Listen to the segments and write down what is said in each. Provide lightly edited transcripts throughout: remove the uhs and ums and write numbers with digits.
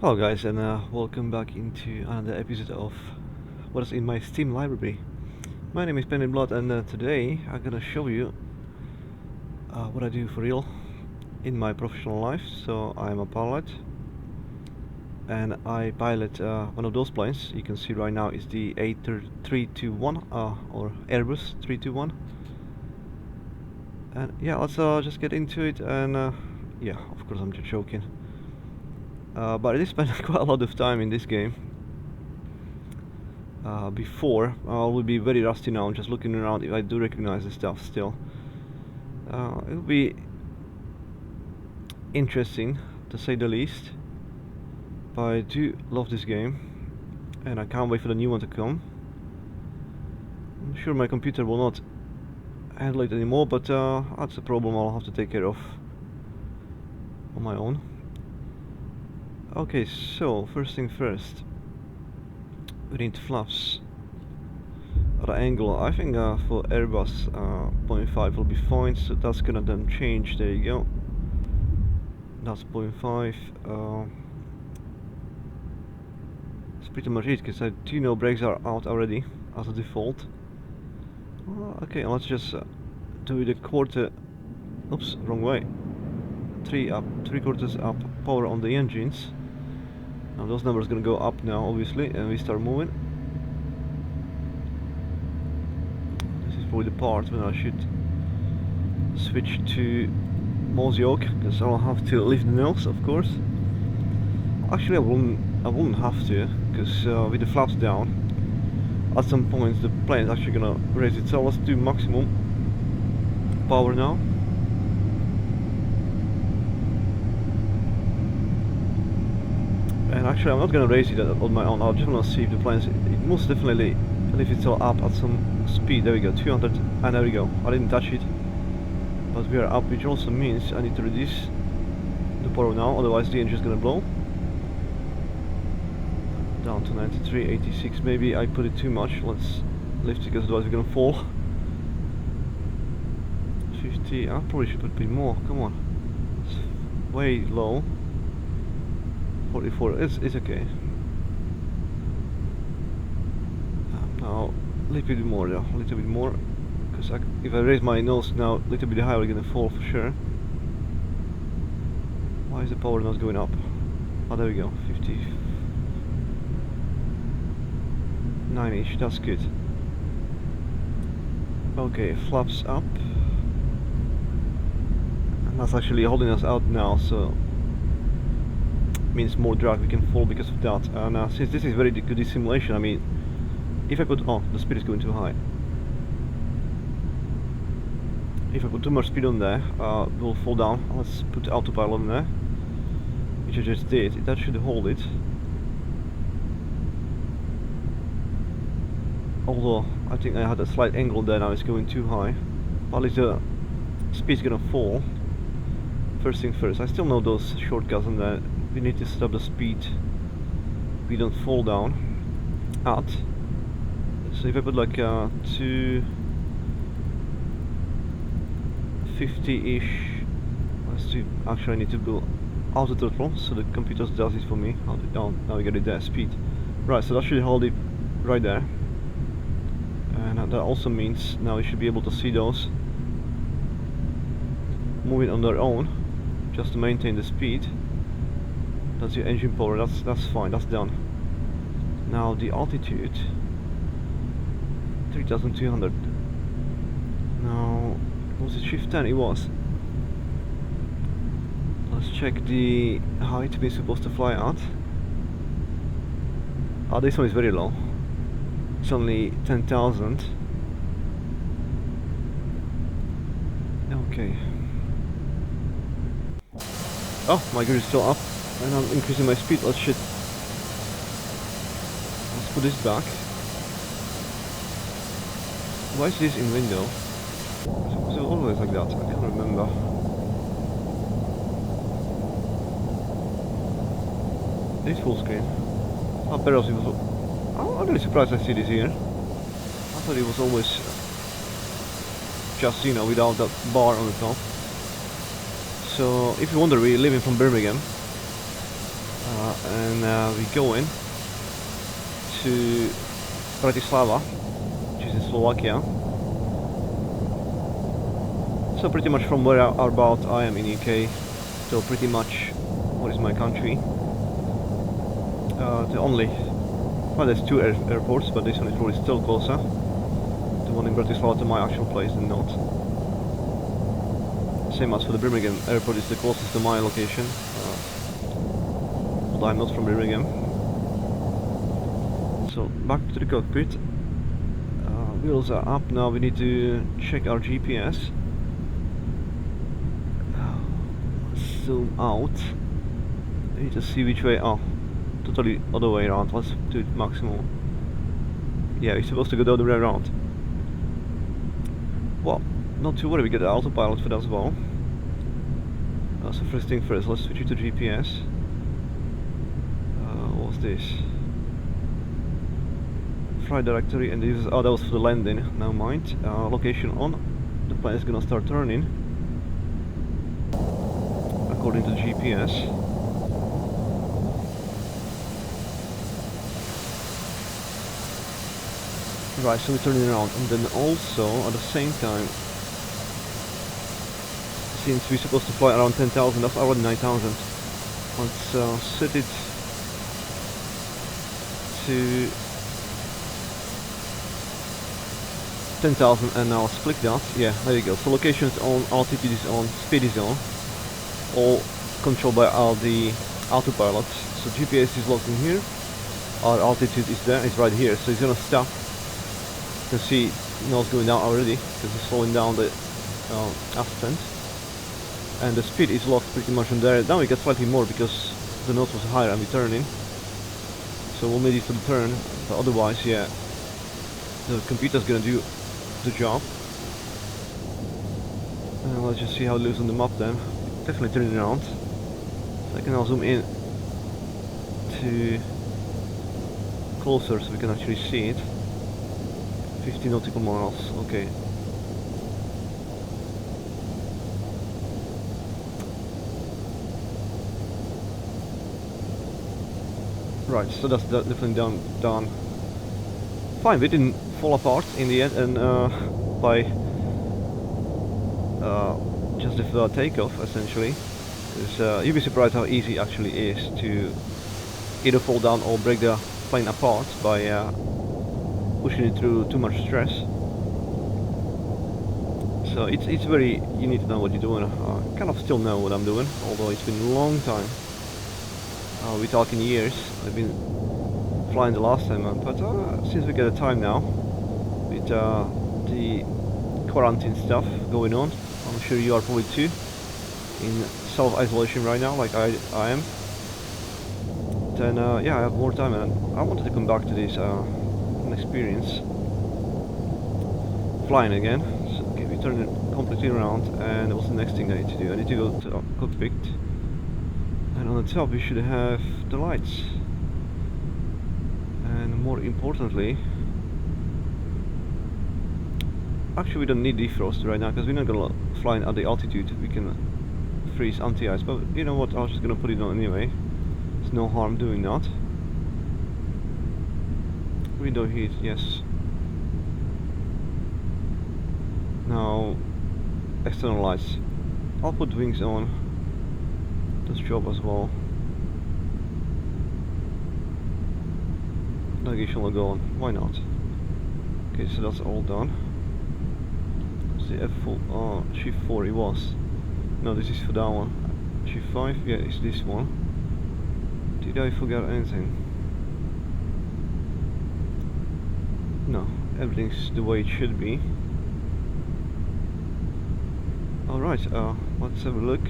Hello guys, and welcome back into another episode of what is in my Steam library. My name is Penny Blood, and today I'm gonna show you what I do for real in my professional life. So I'm a pilot, and I pilot one of those planes. You can see right now is the A321 or Airbus 321. And yeah, let's just get into it. And yeah, of course I'm just joking. But I did spend quite a lot of time in this game. Before, I will be very rusty now, just looking around if I do recognize the stuff still. It will be interesting, to say the least. But I do love this game, and I can't wait for the new one to come. I'm sure my computer will not handle it anymore, but that's a problem I'll have to take care of on my own. Okay, so first thing first, we need flaps at an angle. I think for Airbus 0.5 will be fine, so that's gonna then change. There you go. That's 0.5. It's pretty much it, because I do know brakes are out already as a default. Okay, let's just do it a quarter. Oops, wrong way. 3/4 up power on the engines. Now those numbers gonna go up now, obviously, and we start moving. This is probably the part when I should switch to Morse yoke, because I'll have to leave the nose, of course. Actually, I wouldn't have to, because with the flaps down, at some point the plane is actually gonna raise it. So let's do maximum power now. And actually, I'm not gonna raise it on my own. I'll just wanna see if the plane it most definitely lift itself up at some speed. There we go, 200, and there we go. I didn't touch it, but we are up, which also means I need to reduce the power now, otherwise the engine is gonna blow. Down to 93, 86. Maybe I put it too much. Let's lift it, because otherwise we're gonna fall. 50. I probably should put a bit more. Come on, it's way low. 44. It's okay. Now a little bit more, though. A little bit more, because if I raise my nose now a little bit higher, we're gonna fall for sure. Why is the power not going up? Oh, there we go. 59-ish. That's good. Okay, flaps up, and that's actually holding us out now, so means more drag. We can fall because of that. And since this is very good simulation, I mean, if I put the speed is going too high. If I put too much speed on there, we'll fall down. Let's put autopilot on there, which I just did. That should hold it. Although I think I had a slight angle there. Now it's going too high. But at least the speed's gonna fall. First thing first. I still know those shortcuts on there. We need to stop the speed. We don't fall down at. So if I put like 250-ish, let's do. Actually, I need to go auto throttle, so the computer does it for me. Now we get it there, speed. Right, so that should hold it right there, and that also means now we should be able to see those moving on their own, just to maintain the speed. That's your engine power. That's fine. That's done. Now the altitude, 3,200. Now was it shift 10? It was. Let's check the height we're supposed to fly at. This one is very low. It's only 10,000. Okay. Oh, my gear is still up. And I'm increasing my speed. Let's put this back. Why is this in window? Was it always like that? I can't remember. This full screen. Oh, perhaps it was. I'm really surprised I see this here. I thought it was always just, you know, without that bar on the top. So if you wonder, we're living from Birmingham. and we go in to Bratislava, which is in Slovakia. So pretty much from where about I am in UK to pretty much what is my country. The only, well, there's two airports, but this one is probably still closer. The one in Bratislava to my actual place than not. Same as for the Birmingham airport, is the closest to my location. Although I'm not from Birmingham. So back to the cockpit. Wheels are up now. We need to check our GPS. Zoom out. I need to see which way. Oh, totally other way around. Let's do it maximum. Yeah, we're supposed to go the other way around. Well, not too worried. We get the autopilot for that as well. So first thing first, let's switch it to GPS. What's this? Flight directory, and this is, oh, that was for the landing. Never mind. Location on. The plane is gonna start turning according to the GPS. Right, so we're turning around, and then also at the same time, since we're supposed to fly around 10,000, that's already 9,000. Let's set it to 10,000 and now let's click that. Yeah, there you go. So location is on, altitude is on, speed is on, all controlled by the autopilot. So GPS is locked in here, our altitude is there, it's right here, so it's gonna stop. You can see nose going down already because it's slowing down the ascent, and the speed is locked pretty much on there. Now we get slightly more because the nose was higher and we're turning, so we'll need it for the turn, but otherwise, yeah, the computer's gonna do the job. And let's just see how it looks on the map then. Definitely turning around. So I can now zoom in to closer so we can actually see it. 50 nautical miles, okay. Right, so that's definitely done. Fine, we didn't fall apart in the end, and by just the takeoff essentially. You'll be surprised how easy it actually is to either fall down or break the plane apart by pushing it through too much stress. So it's very, you need to know what you're doing. I kind of still know what I'm doing, although it's been a long time. We're talking years. I've been flying the last time, but since we get a time now with the quarantine stuff going on, I'm sure you are probably too in self-isolation right now, like I am. Then yeah, I have more time, and I wanted to come back to this experience flying again. So, okay, we turn it completely around, and what's the next thing I need to do? I need to go to our cockpit, and on the top we should have the lights, and more importantly, actually we don't need defrost right now because we're not gonna fly at the altitude. We can freeze anti-ice, but you know what, I was just gonna put it on anyway. There's no harm doing that. Window heat, yes. Now external lights. I'll put wings on. This job as well. Navigation will go on. Why not? Okay, so that's all done. It's the F4, shift 4 it was. No, this is for that one. Shift 5, yeah, it's this one. Did I forget anything? No, everything's the way it should be. Alright, let's have a look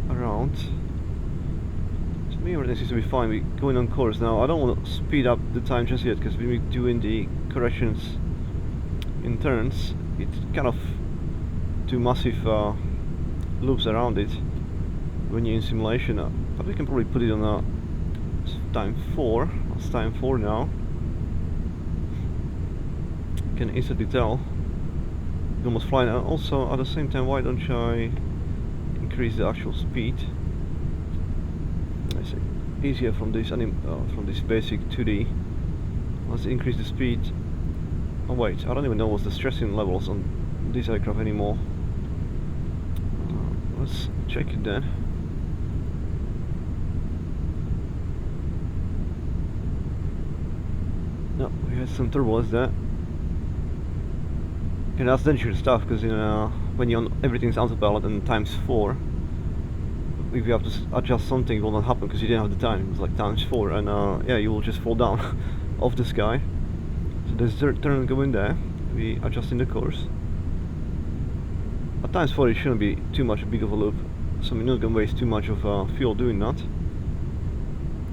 around. To me everything seems to be fine. We're going on course now. I don't want to speed up the time just yet because we're doing the corrections in turns. It's kind of two massive loops around it when you're in simulation, but we can probably put it on time 4. It's time 4 now. You can instantly tell you're almost flying. Also at the same time, why don't I increase the actual speed. It's easier from this basic 2D. Let's increase the speed. Oh wait, I don't even know what's the stressing levels on this aircraft anymore. Let's check it then. No, we had some turbulence there. And that's dangerous stuff, because when everything's autopilot and times 4, if you have to adjust something, it will not happen because you didn't have the time. It's like times 4, and yeah, you will just fall down off the sky. So there's a turn going there. We adjusting the course. At times 4 it shouldn't be too much big of a loop, so we're not gonna waste too much of fuel doing that.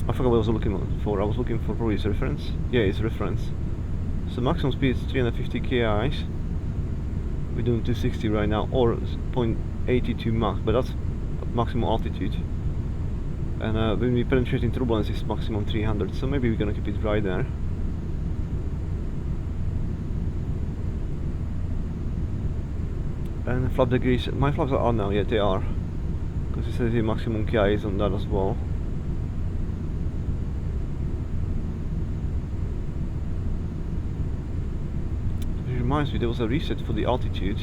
I forgot what I was looking for. I was looking for probably its reference. Yeah, it's reference. So maximum speed is 350 kis. We're doing 260 right now, or 0.82 Mach, but that's maximum altitude. And when we penetrating turbulence is maximum 300, so maybe we're gonna keep it right there. And flap degrees, my flaps are on now, yeah they are, because it says the maximum KI is on that as well. It reminds me there was a reset for the altitude,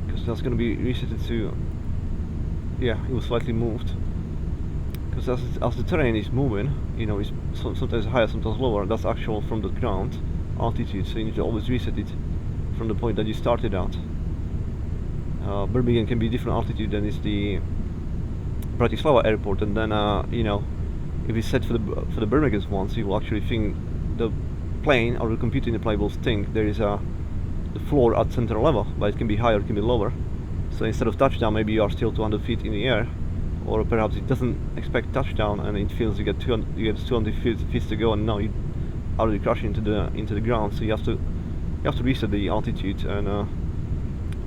because that's going to be reset to, yeah, it was slightly moved. Because as the terrain is moving, you know, it's sometimes higher, sometimes lower. That's actual from the ground altitude, so you need to always reset it from the point that you started out. Birmingham can be different altitude than is the Bratislava airport, and then you know, if it's set for the Birmingham one, so you will actually think the plane or the computer in the plane will think there is the floor at center level, but it can be higher, it can be lower. So instead of touchdown, maybe you are still 200 feet in the air, or perhaps it doesn't expect touchdown and it feels you get 200 feet to go, and now you already crashing into the ground. So you have to reset the altitude, and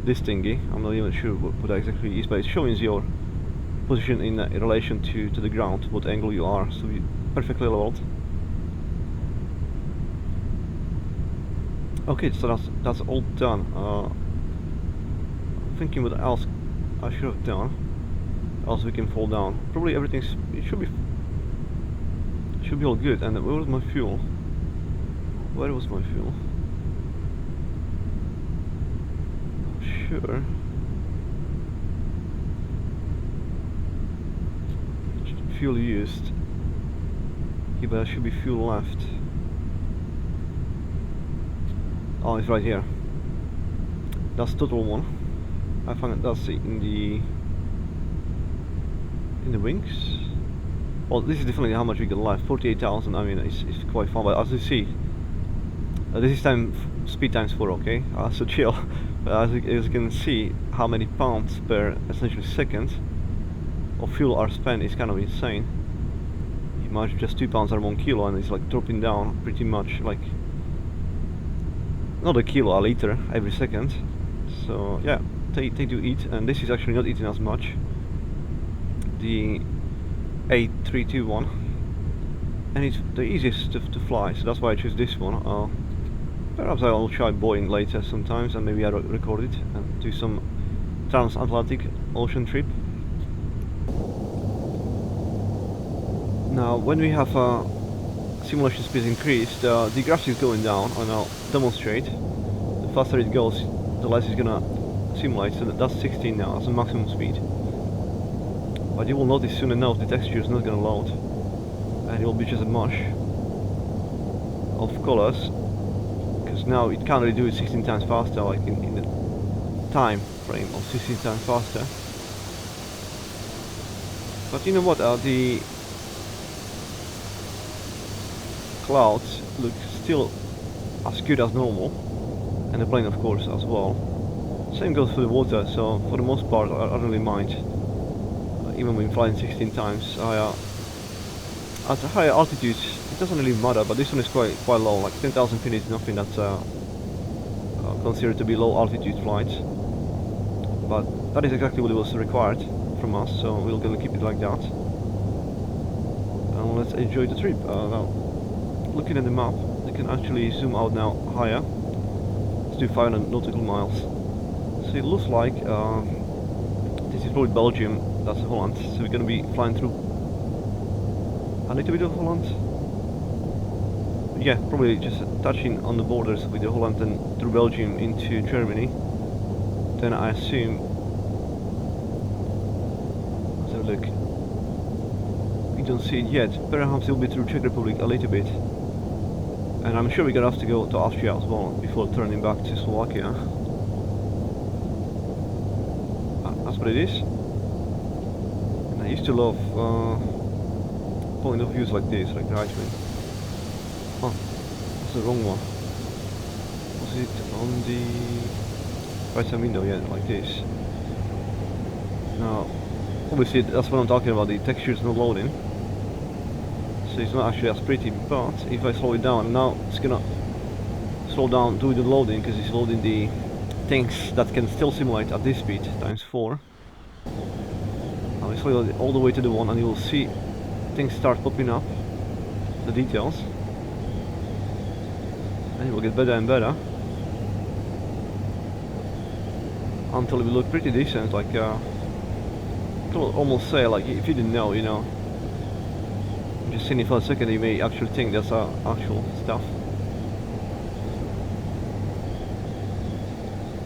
this thingy, I'm not even sure what that exactly is, but it's showing your position in relation to the ground, what angle you are, so you're perfectly leveled. Okay, so that's all done. Thinking what else I should have done, else we can fall down. Probably it should be all good. And where was my fuel? Where was my fuel? Sure. Fuel used. Yeah, but there should be fuel left. Oh, it's right here. That's total one. I found that's in the wings. Well, this is definitely how much we got left. 48,000. I mean, it's quite fun. But as you see, this is speed times 4. Okay, so chill. But as you can see, how many pounds per essentially second of fuel are spent is kind of insane. Imagine just 2 pounds or 1 kilo, and it's like dropping down pretty much like not a kilo, a liter every second. So yeah, they do eat, and this is actually not eating as much. The A321, and it's the easiest to fly, so that's why I choose this one. Perhaps I will try Boeing later sometimes, and maybe I record it and do some transatlantic ocean trip. Now, when we have simulation speed increased, the graph is going down, and I'll demonstrate. The faster it goes, the less it's gonna simulate. So that's 16 now, that's the maximum speed. But you will notice soon enough the texture is not gonna load, and it will be just a mush of colors, because now it can't really do it 16 times faster, like in the time frame of 16 times faster. But you know what? The clouds look still as good as normal, and the plane of course as well. Same goes for the water, so for the most part I don't really mind. Even when flying 16 times, at a higher altitude it doesn't really matter, but this one is quite low, like 10,000 feet is nothing that's considered to be low altitude flights. But that is exactly what was required from us, so we're gonna keep it like that. And let's enjoy the trip. Now, looking at the map, you can actually zoom out now higher. Let's do 500 nautical miles. So it looks like this is probably Belgium, that's Holland, so we're gonna be flying through a little bit of Holland. Yeah, probably just touching on the borders with the Holland and through Belgium into Germany. Then I assume, let's have a look. We don't see it yet. Perhaps it'll be through Czech Republic a little bit. And I'm sure we're gonna have to go to Austria as well before turning back to Slovakia. That's what it is. And I used to love point of views like this, like the right way. Oh, that's the wrong one. Was it on the right side window? Yeah, like this. Now, obviously that's what I'm talking about, the texture is not loading. So it's not actually as pretty, but if I slow it down, now it's gonna slow down doing the loading, because it's loading the things that can still simulate at this speed, times 4. Now it's loaded all the way to the 1, and you will see things start popping up, the details. And it will get better and better. Until it will look pretty decent, like I could almost say, like, if you didn't know, you know, just seeing it for a second, you may actually think that's actual stuff.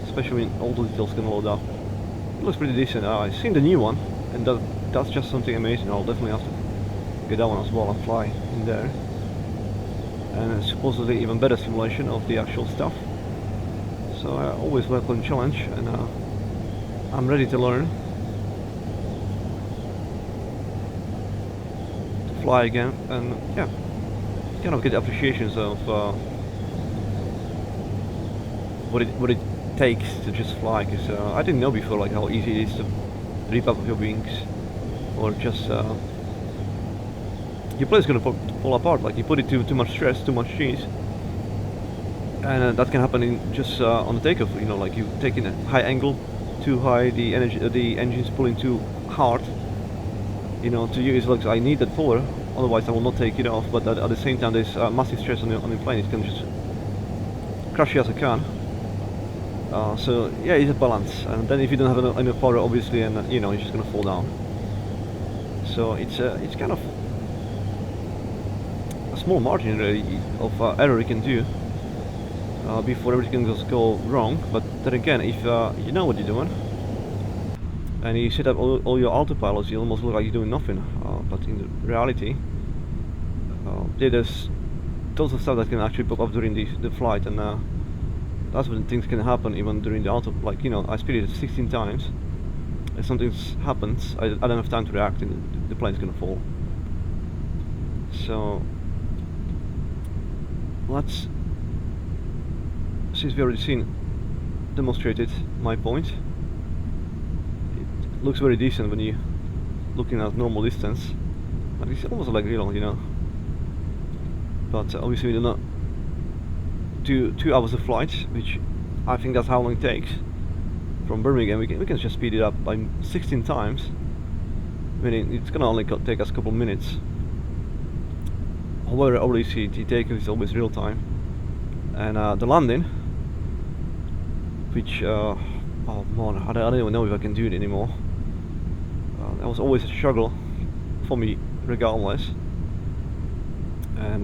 Especially when all the details can load up. It looks pretty decent. I've seen the new one, and that's just something amazing. I'll definitely have to get that one as well and fly in there. And supposedly even better simulation of the actual stuff. So I always welcome challenge, and I'm ready to learn. To fly again, and yeah, kind of get appreciations of what it takes to just fly. Because I didn't know before, like, how easy it is to rip up your wings, or just your plane's gonna fall apart. Like, you put it too much stress, too much cheese. And that can happen in just on the takeoff. You know, like you take in a high angle, too high, the engine's pulling too hard. You know, to you it's like, I need that power, otherwise I will not take it off. But at the same time, there's massive stress on the plane. It can just crash you as a can. So yeah, it's a balance. And then if you don't have enough power, obviously, and you know, it's just gonna fall down. So it's kind of a small margin really of error you can do. Before everything just go wrong. But then again, if you know what you're doing and you set up all your autopilots, you almost look like you're doing nothing. But in reality, yeah, there's tons of stuff that can actually pop up during the flight, and that's when things can happen even during the auto. Like, you know, I speed it 16 times. If something happens, I don't have time to react, and the plane's gonna fall. So let's. Since we already demonstrated my point, it looks very decent when you looking at normal distance. Like, it's almost like real, you know. But obviously we do not do 2 hours of flight, which I think that's how long it takes from Birmingham. We can just speed it up by 16 times. I mean, it's gonna only take us a couple of minutes. However, obviously the takeoff is always real time, and the landing, which oh man, I don't even know if I can do it anymore. That was always a struggle for me, regardless. And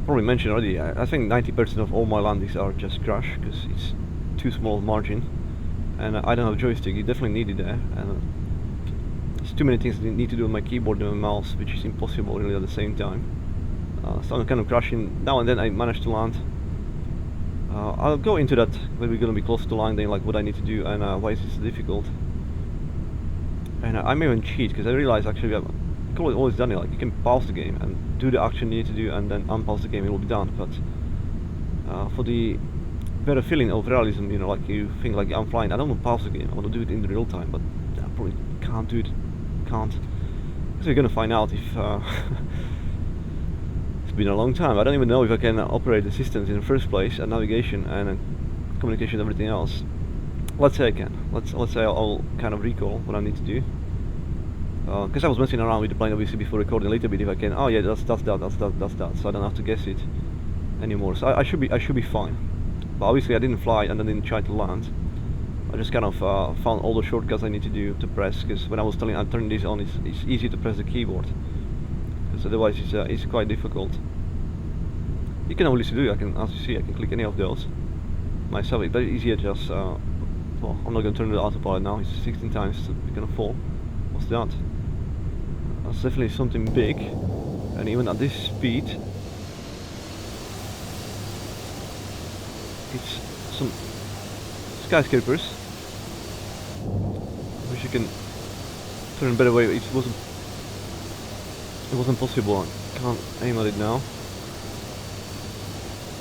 probably mentioned already, I think 90% of all my landings are just crash, because it's too small margin, and I don't have a joystick. You definitely need it there, and there's too many things I need to do on my keyboard and my mouse, which is impossible really at the same time. So I'm kind of crashing. Now and then I manage to land. I'll go into that when we're gonna be close to landing, like what I need to do and why is it so difficult. And I may even cheat, because I realize actually I've always done it. Like, you can pause the game and do the action you need to do, and then unpause the game, it will be done. But for the better feeling of realism, you know, like you think like, I'm flying, I don't want to pause the game, I want to do it in the real time, but I probably can't do it. Can't. So you're gonna find out if it's been a long time. I don't even know if I can operate the systems in the first place, and navigation and communication and everything else. Let's say I can. Let's say I'll kind of recall what I need to do. Because I was messing around with the plane obviously before recording a little bit. If I can, oh yeah, that's that, so I don't have to guess it anymore. So I should be fine. But obviously I didn't fly and I didn't try to land. I just kind of found all the shortcuts I need to do to press, because when I was telling I'm turning this on, it's easy to press the keyboard, because otherwise it's quite difficult. You can obviously do it. As you see, I can click any of those myself. It's very easier just well, I'm not going to turn the autopilot now. It's 16 times it's gonna fall. What's that? That's definitely something big, and even at this speed, it's some skyscrapers. Wish you can turn a better way. It wasn't possible. I can't aim at it now.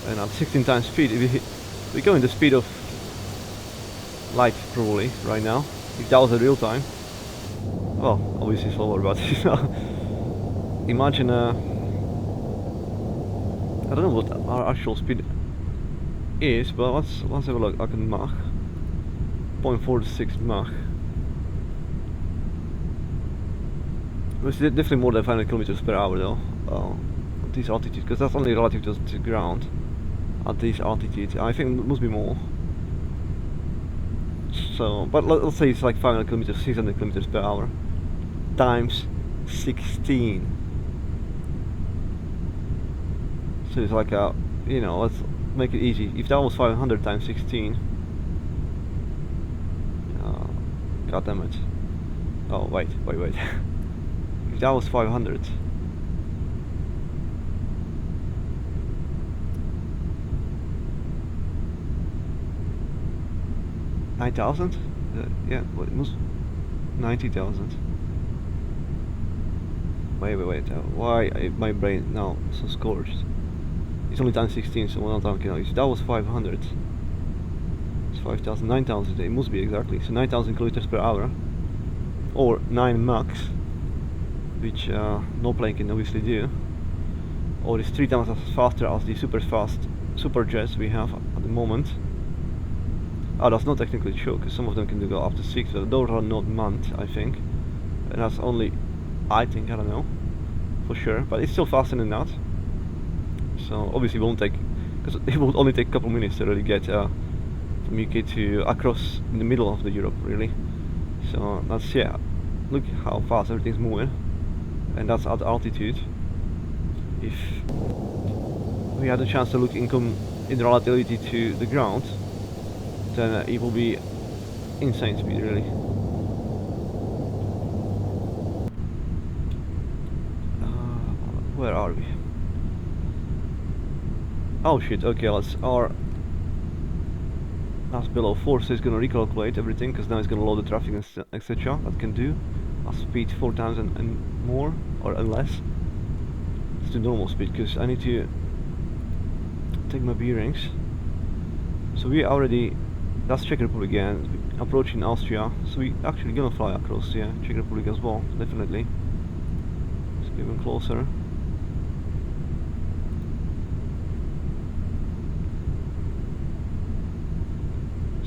And at 16 times speed, if we go in the speed of light probably right now. If that was a real time, well, obviously slower, but imagine I don't know what our actual speed is, but let's have a look. I can Mach 0.46 Mach. It's definitely more than 500 kilometers per hour though, at this altitude, because that's only relative to the ground. At this altitude, I think it must be more. So, but let's say it's like 500 kilometers, 600 kilometers per hour, times 16. So it's like a, you know, let's make it easy. If that was 500 times 16, god damn it. Oh wait. If that was 500. 9,000? Yeah, well, it must 90,000. Wait. Why my brain now so scorched? It's only times 16, so 1,000 kilometers. If that was 500, it's 5,000, 9,000. It must be exactly. So 9,000 kilometers per hour, or 9 Machs, which no plane can obviously do. Or it's 3 times as faster as the super fast super jets we have at the moment. Oh, that's not technically true, because some of them can go up to 6, but those are not manned, I think. And that's only, I think, I don't know, for sure, but it's still faster than that. So obviously it won't take, because it will only take a couple minutes to really get from UK to across in the middle of the Europe, really. So that's, yeah, look how fast everything's moving, and that's at altitude. If we had a chance to look in relativity to the ground, then it will be insane speed, really. Where are we? Oh shit, okay, that's below 4, so it's gonna recalculate everything, because now it's gonna load the traffic and etc. That can do a speed 4 times and more, or less. It's the normal speed, because I need to take my bearings. So we already, that's Czech Republic again, approaching Austria, so we actually gonna fly across, yeah, Czech Republic as well, definitely. Let's get even closer.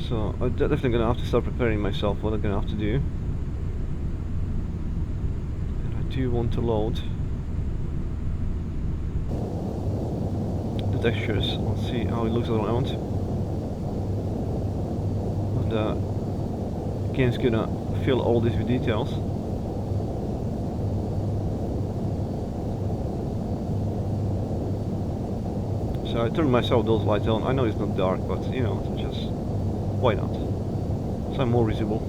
So I'm definitely gonna have to start preparing myself what I'm gonna have to do. And I do want to load the textures. Let's see how it looks around. And the game's gonna fill all this with details. So I turned myself those lights on. I know it's not dark, but you know, just why not? So I'm more visible.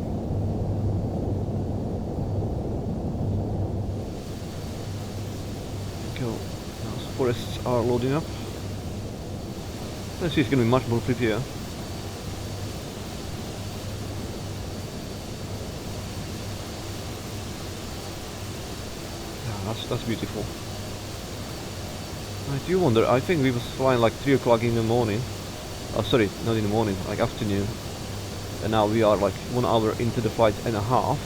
Go. Now forests are loading up. Let's see, it's gonna be much more prettier. That's beautiful. I do wonder, I think we was flying like 3 o'clock in the morning. Oh sorry, not in the morning, like afternoon. And now we are like 1 hour into the flight and a half.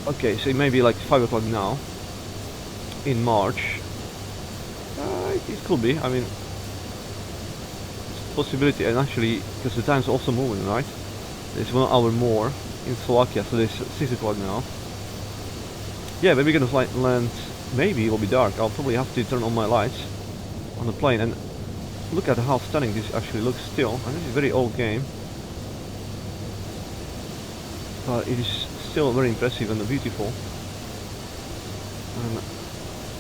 Okay, so it may be like 5 o'clock now. In March. It could be, I mean, it's a possibility, and actually, because the time's also moving, right? There's 1 hour more in Slovakia, so there's 6 o'clock now. Yeah, maybe we're gonna land, maybe it will be dark. I'll probably have to turn on my lights on the plane, and look at how stunning this actually looks still. And this is a very old game, but it is still very impressive and beautiful. And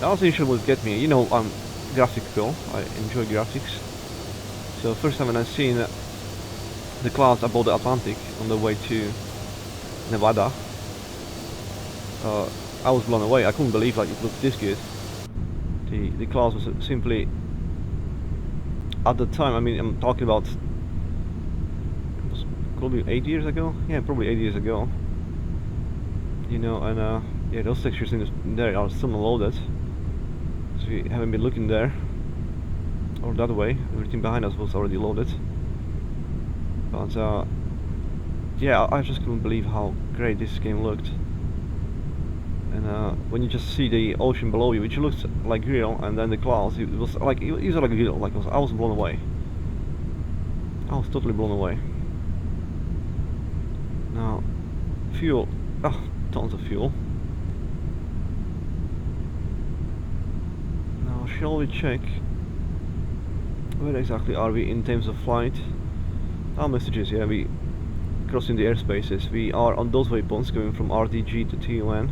the other issue would get me, you know, I'm graphic girl, I enjoy graphics. So first time when I seen the clouds above the Atlantic on the way to Nevada, I was blown away. I couldn't believe like it looked this good. The clouds was simply, at the time, I mean, I'm talking about, it was probably 8 years ago. Yeah, probably 8 years ago. You know, and yeah, those textures in there are still unloaded. So we haven't been looking there or that way. Everything behind us was already loaded. But yeah, I just couldn't believe how great this game looked. And when you just see the ocean below you, which looks like real, and then the clouds, it was like real. Like I was blown away. I was totally blown away. Now, fuel. Oh, tons of fuel. Now, shall we check where exactly are we in terms of flight? Our messages, yeah, we crossing the airspaces. We are on those waypoints going from RDG to TUN.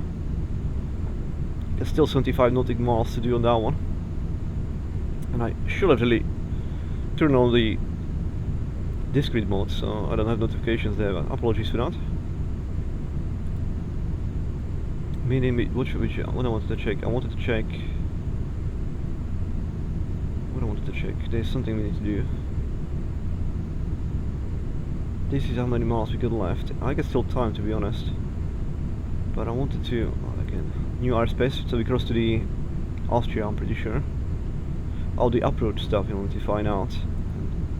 There's still 75 nautical miles to do on that one. And I should have really turned on the discrete mode, so I don't have notifications there, but apologies for that. Meaning, what I wanted to check, what I wanted to check, there's something we need to do. This is how many miles we got left. I got still time, to be honest, but I wanted to, again, new airspace, so we cross to the Austria, I'm pretty sure. All the approach stuff we want to find out.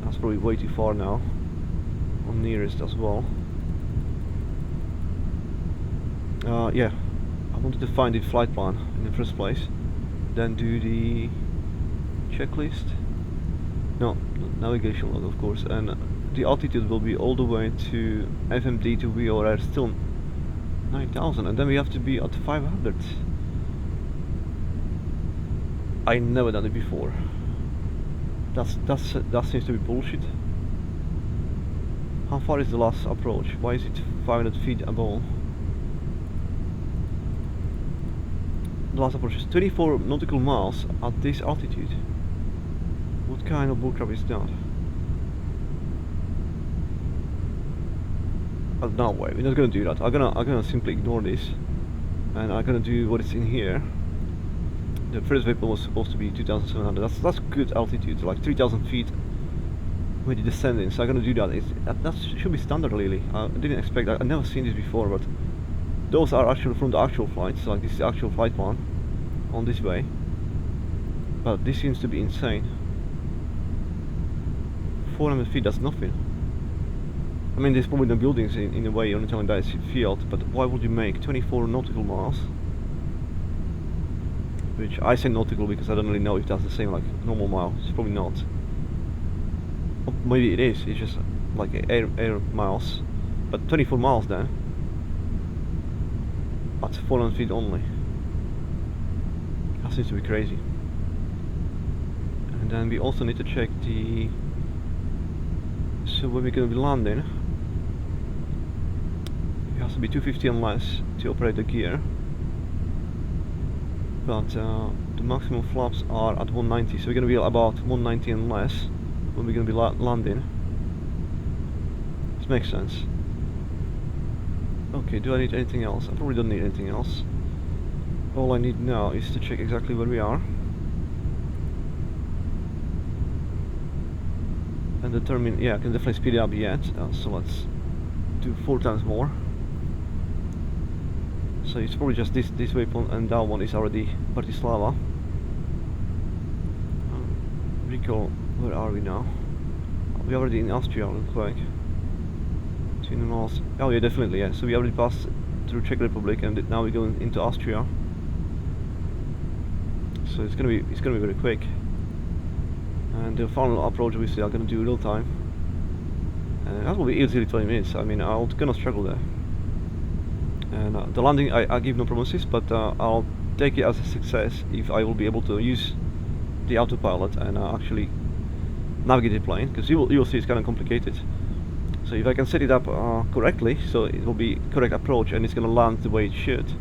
That's probably way too far now. On nearest as well. Yeah, I wanted to find the flight plan in the first place, then do the checklist. No, navigation log, of course, and the altitude will be all the way to FMD to VOR, still 9,000, and then we have to be at 500. I never done it before. That seems to be bullshit. How far is the last approach? Why is it 500 feet above? The last approach is 24 nautical miles at this altitude. What kind of bullcrap is that? No way, we're not gonna do that. I'm gonna simply ignore this, and I'm gonna do what is in here. The first waypoint was supposed to be 2,700. That's good altitude, like 3,000 feet with the descending. So I'm gonna do that. That should be standard, really. I didn't expect that. I've never seen this before, but those are actually from the actual flights. Like this is the actual flight plan on this way. But this seems to be insane. 400 feet. That's nothing. I mean, there's probably no buildings in a way on the telling that it's field, but why would you make 24 nautical miles? Which I say nautical because I don't really know if that's the same like normal mile. It's probably not. Or maybe it is. It's just like air miles, but 24 miles then. At 400 feet only. That seems to be crazy. And then we also need to check the. So where we're going to be landing. It has to be 250 and less to operate the gear. But the maximum flaps are at 190, so we're going to be about 190 and less when we're going to be landing. This makes sense. Okay, do I need anything else? I probably don't need anything else. All I need now is to check exactly where we are and determine, yeah, I can definitely speed it up yet, so let's do 4 times more. So it's probably just this waypoint, and that one is already Bratislava. Recall, where are we now? We're already in Austria, looks like. 2 miles. Oh yeah, definitely, yeah. So we already passed through Czech Republic, and now we're going into Austria. So it's gonna be very quick. And the final approach, obviously, I'm gonna do real time. And that will be easily 20 minutes. I mean, I'm gonna struggle there. And the landing, I give no promises, but I'll take it as a success if I will be able to use the autopilot and actually navigate the plane, because you'll see it's kind of complicated. So if I can set it up correctly, so it will be correct approach and it's gonna land the way it should,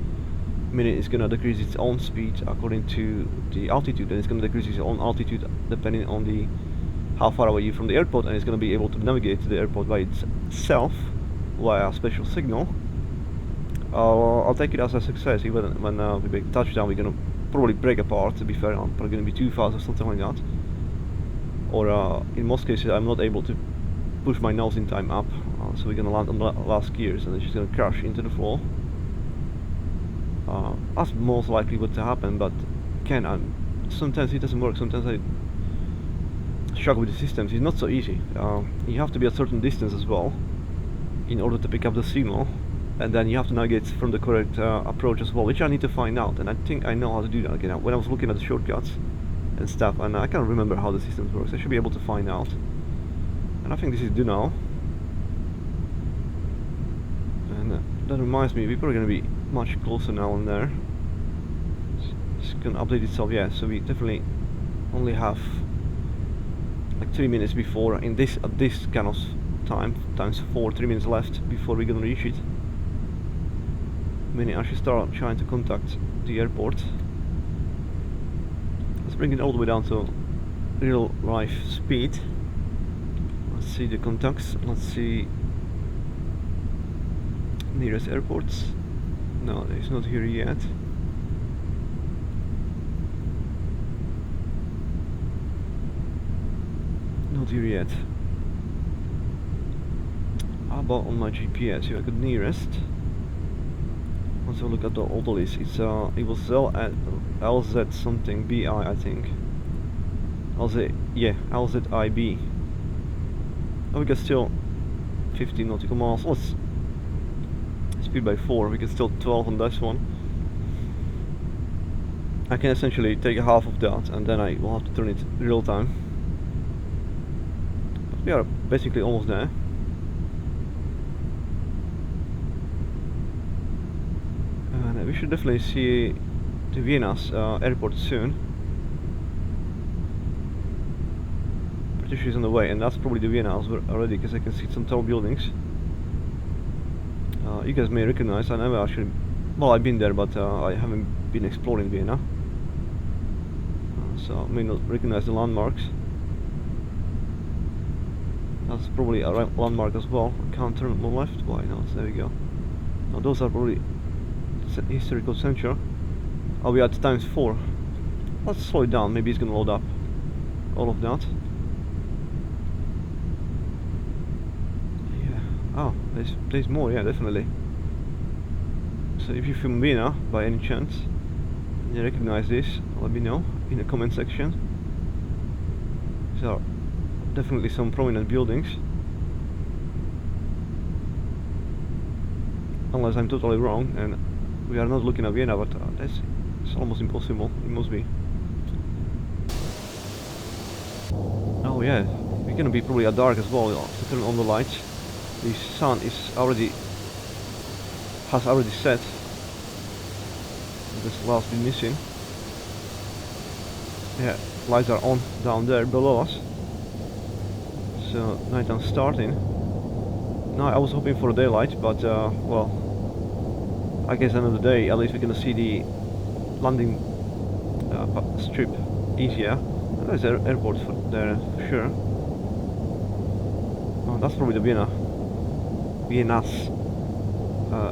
meaning it's gonna decrease its own speed according to the altitude, and it's gonna decrease its own altitude depending on the how far away you from the airport, and it's gonna be able to navigate to the airport by itself via a special signal. I'll take it as a success. Even when we make touchdown, we're gonna probably break apart. To be fair, I'm probably gonna be too fast or something like that. Or in most cases, I'm not able to push my nose in time up, so we're gonna land on the last gears, and it's just gonna crash into the floor. That's most likely what to happen, but again, sometimes it doesn't work. Sometimes I struggle with the systems. It's not so easy. You have to be at a certain distance as well in order to pick up the signal, and then you have to navigate from the correct approach as well, which I need to find out, and I think I know how to do that. Again, when I was looking at the shortcuts and stuff, and I can't remember how the system works. I should be able to find out, and I think this is due now. And that reminds me, we're probably going to be much closer now and there. It's going to update itself, yeah, so we definitely only have like 3 minutes before, at this kind of time, times 4, 3 minutes left before we're gonna reach it. Meaning I should start trying to contact the airport. Let's bring it all the way down to real life speed. Let's see the contacts. Let's see nearest airports. No, it's not here yet. Not here yet. How about on my GPS? Here I got nearest. Let's have a look at all the list. It was LZ something BI, I think. LZ, yeah, LZIB. Oh, we got still 15 nautical miles. Let's speed by 4. We can still 12 on this one. I can essentially take half of that, and then I will have to turn it real time. But we are basically almost there. And we should definitely see the Vienna's airport soon. Pretty sure it's on the way, and that's probably the Vienna already, because I can see some tall buildings. You guys may recognize, I never actually, well, I've been there, but I haven't been exploring Vienna, so I may not recognize the landmarks. That's probably a landmark as well. I can't turn on the left. Why not? There we go. Now those are probably historical center. Oh, we are at times 4. Let's slow it down. Maybe it's gonna load up all of that. Yeah. Oh, there's more. Yeah, definitely. So if you're from Vienna by any chance and you recognize this, let me know in the comment section. These are definitely some prominent buildings. Unless I'm totally wrong and we are not looking at Vienna, but it's almost impossible. It must be. Oh yeah, we're gonna be probably at dark as well to turn on the lights. The sun has already set. This last been missing. Yeah, lights are on down there below us. So nighttime starting. No, I was hoping for daylight, but well, I guess end of the day, at least we're gonna see the landing strip easier. There's airports there for sure. Oh, that's probably the Vienna's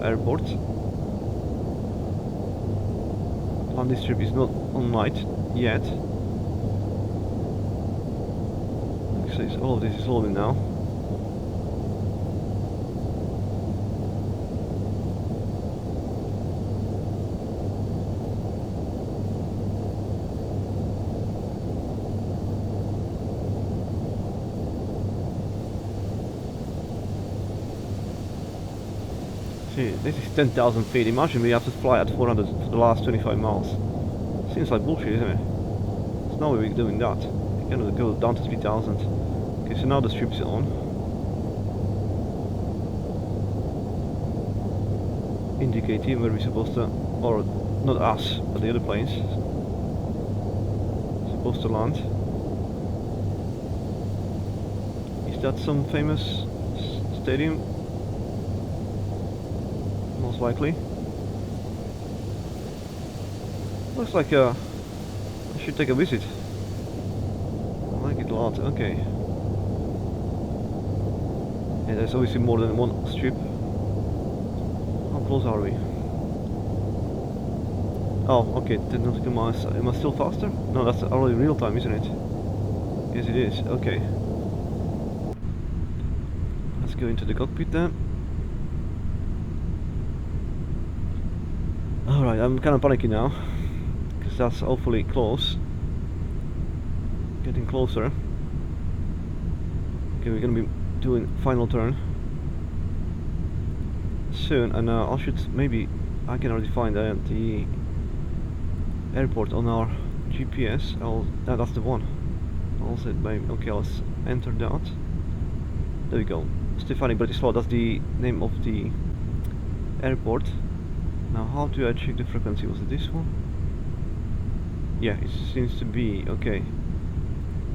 airport. Landing strip is not on light yet. So all of this is loading now. See, this is 10,000 feet. Imagine we have to fly at 400 for the last 25 miles. Seems like bullshit, isn't it? There's no way we're doing that. We're gonna go down to 3,000. Okay, so now the strip's on. Indicating where we're supposed to, or not us, but the other planes, supposed to land. Is that some famous stadium? Most likely. Looks like I should take a visit. I like it a lot. Okay. Yeah, there's obviously more than one strip. How close are we? Oh, okay, 10 nautical miles. Am I still faster? No, that's already real time, isn't it? Yes, it is. Okay. Let's go into the cockpit then. Alright, I'm kind of panicking now. Because that's awfully close. Getting closer. Okay, we're gonna be doing final turn soon, and I should maybe I can already find the airport on our GPS. That's the one. I'll say maybe. Okay, let's enter that. There we go. Stefani Bratislava. That's the name of the airport. Now, how do I check the frequency? Was it this one? Yeah, it seems to be okay.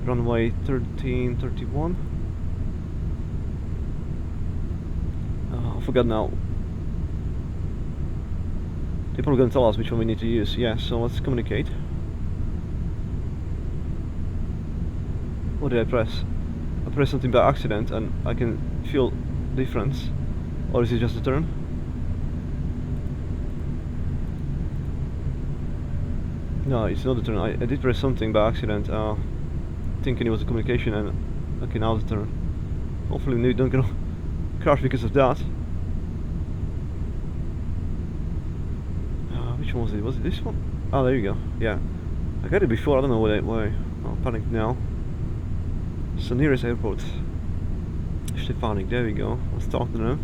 Runway 1331. I forgot now. They're probably gonna tell us which one we need to use. Yeah, so let's communicate. What did I press? I pressed something by accident and I can feel difference. Or is it just a turn? No, it's not a turn. I did press something by accident, thinking it was a communication, and okay, now it's a turn. Hopefully we don't gonna crash because of that. Which one was it? Was it this one? Oh, there you go. Yeah, I got it before. I don't know why. I'm panicked now. So nearest airport, Stefanik. There we go. Let's talk to them.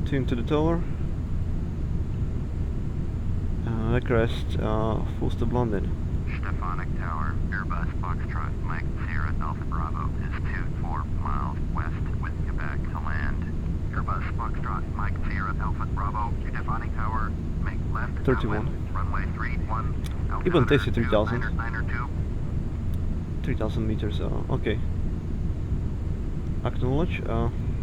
Tune to the tower. Request full stop London. Stefanik Tower, Airbus Foxtrot, Mike Sierra Alpha Bravo is 24 miles west with Quebec to land. Airbus Foxtrot, Mike Sierra Alpha Bravo, Stefanik Tower, make left 31. Runway 31. Even tasted 3,000. 3,000 meters. Okay. Acknowledge.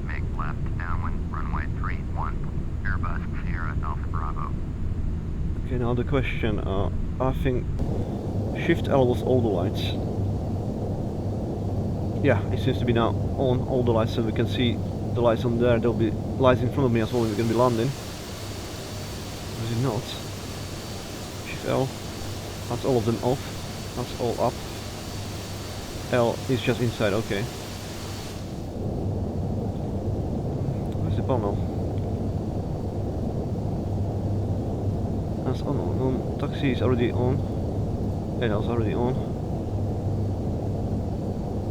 Make left downwind, runway 31. Airbus Sierra Alpha Bravo. Okay, now the question, I think Shift L was all the lights. Yeah, it seems to be now on all the lights, so we can see the lights on there. There'll be lights in front of me as well when we're going to be landing. Or is it not? Shift L, that's all of them off, that's all up. L is just inside, okay. Where's the panel? That's on. No, taxi is already on. Yeah, that was already on.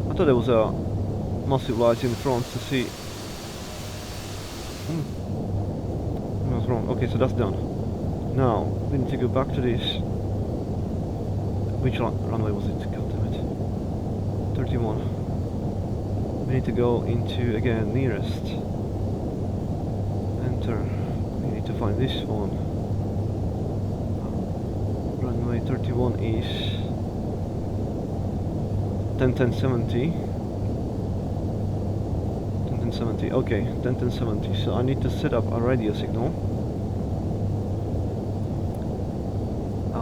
I thought there was a massive light in front to see. I was wrong. Okay, so that's done. Now we need to go back to this. Which runway was it? God damn it. 31. We need to go into again nearest. Enter. We need to find this one. Runway 31 is 10-10-70. 10-10-70. Okay, 10-10-70. So I need to set up a radio signal.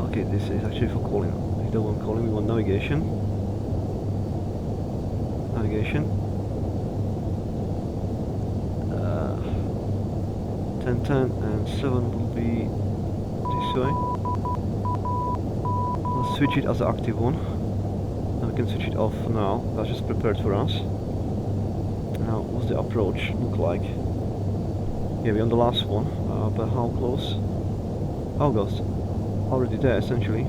Okay, this is actually for calling. We don't want calling. We want navigation. Navigation. 10-10 and 7 will be this way. Switch it as an active one, and we can switch it off now. That's just prepared for us. Now, what's the approach look like? Yeah, we're on the last one, but how close? August, already there essentially.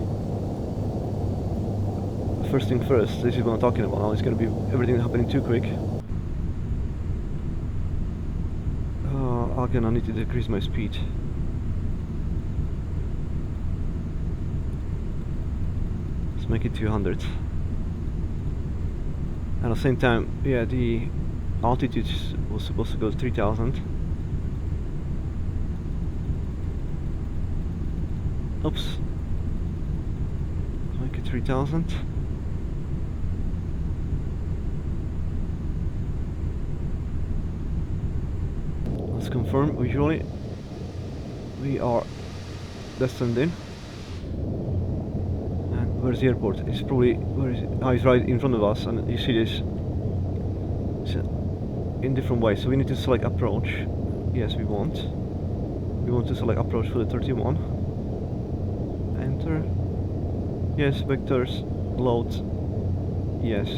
First thing first, this is what I'm talking about now. It's gonna be everything happening too quick. Again, I need to decrease my speed. Make it 200, and at the same time, yeah, the altitude was supposed to go to 3,000. Oops, make it 3,000. confirm visually. We are descending. And where's the airport? It's probably, where is it? Oh, it's right in front of us, and you see this. It's in different ways, so we need to select approach. Yes, we want. We want to select approach for the 31. Enter. Yes, vectors, load. Yes.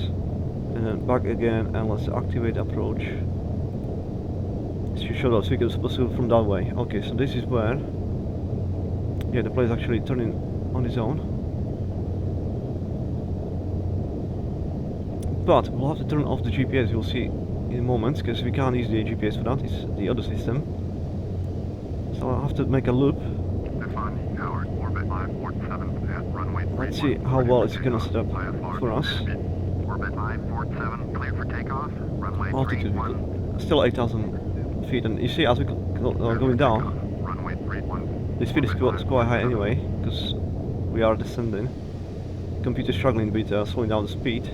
And then back again, and let's activate approach. It should show us we can supposed to go from that way. Okay, so this is where. Yeah, the plane is actually turning on its own. But we'll have to turn off the GPS, you'll see in a moment, because we can't use the GPS for that, it's the other system. So I'll have to make a loop. Let's see how well it's gonna set up for us. Altitude, still 8,000 feet, and you see as we are going down, the speed is quite high anyway, because we are descending. Computer struggling with slowing down the speed.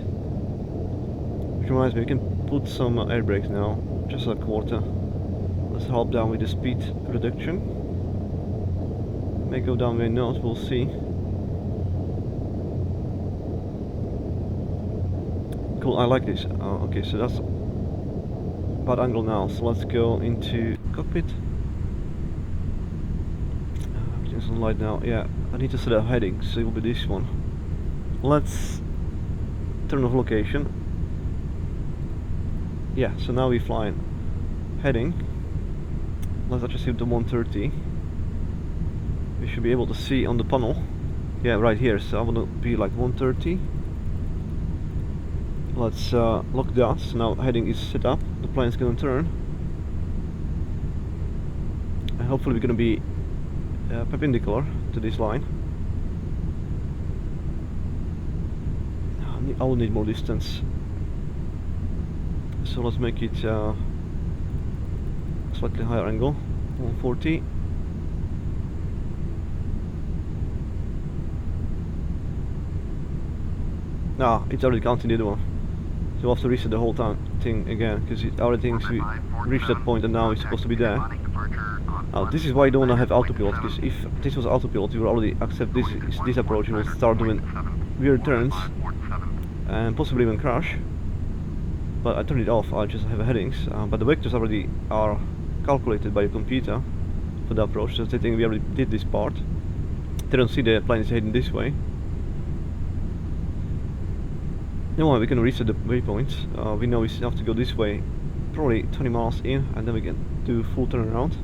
Which reminds me, we can put some air brakes now, just a quarter. Let's help down with the speed reduction. May go down, may not, we'll see. Cool, I like this. Okay, so that's bad angle now, so let's go into cockpit. Everything's on light now. Yeah, I need to set a heading, so it will be this one. Let's turn off location. Yeah, so now we're flying. Heading. Let's adjust it to 130. We should be able to see on the panel. Yeah, right here, so I want to be like 130. Let's lock that. So now heading is set up. The plane is going to turn. And hopefully we're going to be perpendicular to this line. I will need more distance. So let's make it slightly higher angle, 140. Ah, it's already counting the other one. So we'll have to reset the whole thing again, because it already thinks we reached that point and now it's supposed to be there. Now this is why I don't want to have autopilot, because if this was autopilot, we would already accept this approach and we'll start doing weird turns and possibly even crash. But I turned it off, I just have headings, but the vectors already are calculated by the computer for the approach, so they think we already did this part. They don't see the plane is heading this way. No, we can reset the waypoint. We know we have to go this way, probably 20 miles in, and then we can do full turnaround.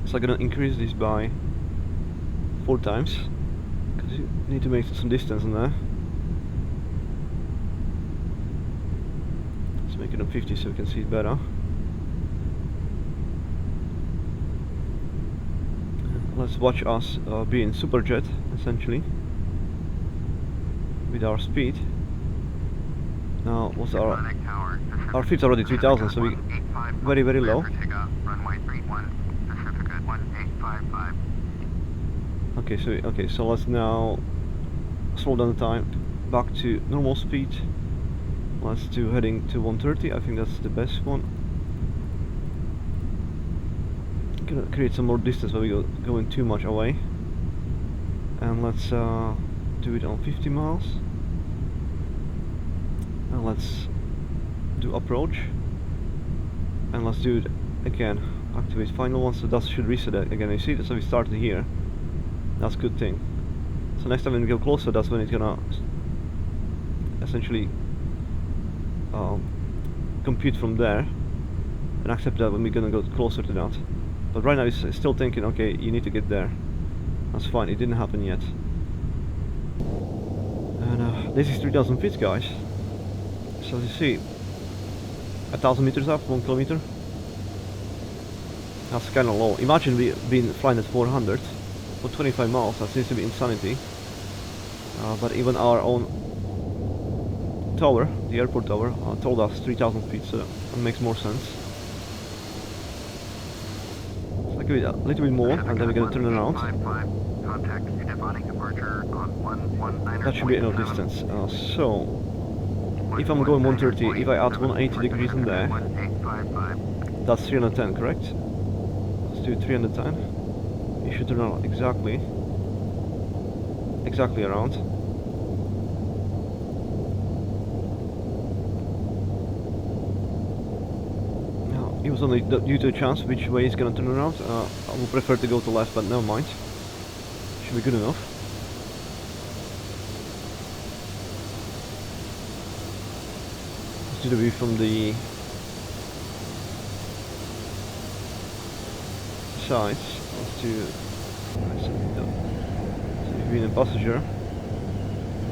So I'm gonna increase this by 4 times, because you need to make some distance in there. Let's make it on 50 so we can see it better. Let's watch us be in superjet, essentially, with our speed. Now, what's our feet's already 3,000, so we very low. Okay, so let's now slow down the time back to normal speed. Let's do heading to 130. I think that's the best one. Gonna create some more distance where we going too much away, and let's do it on 50 miles. And let's do approach, and let's do it again, activate final one, so that should reset it again. You see, so we started here, that's a good thing. So next time when we go closer, that's when it's gonna essentially compute from there and accept that when we're gonna go closer to that. But right now it's still thinking, okay, you need to get there. That's fine, it didn't happen yet. And this is 3,000 feet, guys. So as you see, 1,000 meters up, 1 kilometer. That's kind of low. Imagine we been flying at 400 for 25 miles. That seems to be insanity. But even our own tower, the airport tower, told us 3,000 feet, so that makes more sense. So I'll give it a little bit more, and then we're gonna turn around. That should be enough distance. So if I'm going 130, if I add 180 degrees in there, That's 310, correct? Let's do 310. You should turn around exactly around. Now, it was only due to a chance which way it's gonna turn around. I would prefer to go to left, but never mind. Should be good enough. Let's do the view from the sides. Let's do. So being a passenger.